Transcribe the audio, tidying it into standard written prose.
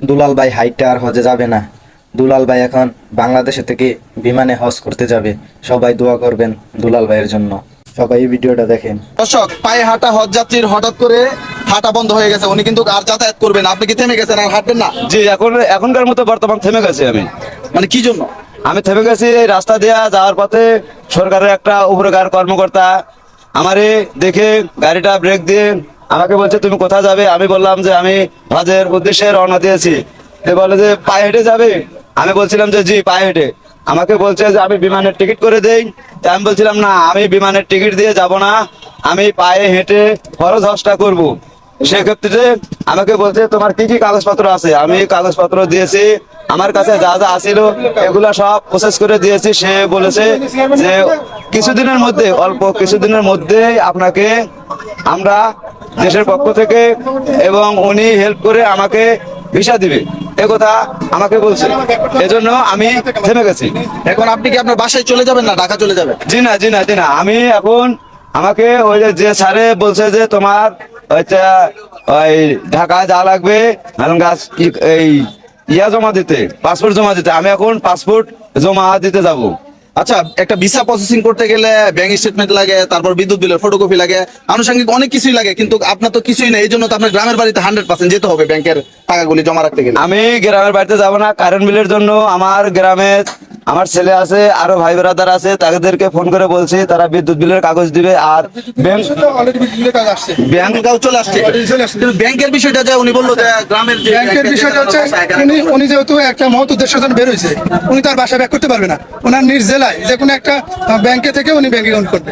দুলাল ভাই হাইটটা আর হজে যাবে না। দুলাল ভাই এখন বাংলাদেশে থেকে বিমানে হজ করতে যাবে। সবাই দোয়া করবেন দুলাল ভাইয়ের জন্য। সবাই এই ভিডিওটা দেখেন। দর্শক, পায়ে হাঁটা হজ যাত্রীর হঠাৎ করে হাঁটা বন্ধ হয়ে গেছে। উনি কিন্তু আর যাতায়াত করবেন। আপনি কি থেমে গেছেন, আর হাঁটবেন না? জি, এখনকার মতো বর্তমান থেমে গেছি আমি। মানে কি জন্য? আমি থেমে গেছি এই রাস্তা দিয়ে যাওয়ার পথে সরকারের একটা উপরকার কর্মকর্তা আমারে দেখে গাড়িটা ব্রেক দিয়ে আমাকে বলছে তুমি কোথায় যাবে। আমি বললাম যে আমি হজের উদ্দেশ্যে রওনা দিয়েছি। এ বলে যে পায়ে হেঁটে যাবে। আমি বলছিলাম যে জি পায়ে হেঁটে। আমাকে বলছে যে আমি বিমানের টিকিট করে দেই। তাই আমি বলছিলাম না, আমি বিমানের টিকিট দিয়ে যাব না, আমি পায়ে হেঁটে ফরজ হজটা করবো। সেক্ষেত্রে আমাকে বলছে তোমার কি কি কাগজপত্র আছে। আমি কাগজপত্র দিয়েছি, আমার কাছে যা যা আছিল এগুলা সব প্রসেস করে দিয়েছি। সে বলেছে যে কিছুদিনের মধ্যে, অল্প কিছুদিনের মধ্যে আপনাকে আমরা দেশের পক্ষ থেকে এবং উনি হেল্প করে আমাকে ভিসা দিবে, এ কথা আমাকে বলছে। এজন্য আমি থেমে গেছি। এখন আপনি কি আপনার বাসায় চলে যাবেন না ঢাকা চলে যাবেন? জি না, জি না, জি না, আমি এখন আমাকে ওই যে স্যারে বলছে যে তোমার ওই ঢাকায় যা লাগবে এই জমা দিতে, পাসপোর্ট জমা দিতে। আমি এখন পাসপোর্ট জমা দিতে যাব। আচ্ছা, একটা ভিসা প্রসেসিং করতে গেলে ব্যাংক স্টেটমেন্ট লাগে, তারপর বিদ্যুৎ বিলের ফটোকপি লাগে, আনুষঙ্গিক অনেক কিছুই লাগে। কিন্তু আপনার তো কিছুই নেই, এই জন্য তো আপনার গ্রামের বাড়িতে 100% যেতে হবে ব্যাংকের টাকাগুলি জমা রাখতে গেলে। আমি গ্রামের বাড়িতে যাব না, কারেন্ট বিলের জন্য আমার গ্রামে আমার ছেলে আছে, আরো ভাই ব্রাদার আছে, তাদেরকে ফোন করে বলছি, তারা বিদ্যুৎ বিলের কাগজ দিবে। আর ব্যাংকটাও চলে আসছে। কিন্তু ব্যাংকের বিষয়টা যে উনি বললো যে গ্রামের যে ব্যাংকের বিষয়টা হচ্ছে উনি যেহেতু একটা মহৎ উদ্দেশ্যের জন্য বের হয়েছে, উনি তার বাসা ব্যাক করতে পারবে না। ওনার নিজ জেলায় যে কোনো একটা ব্যাংকে থেকে উনি ব্যাংক অ্যাকাউন্ট করবে।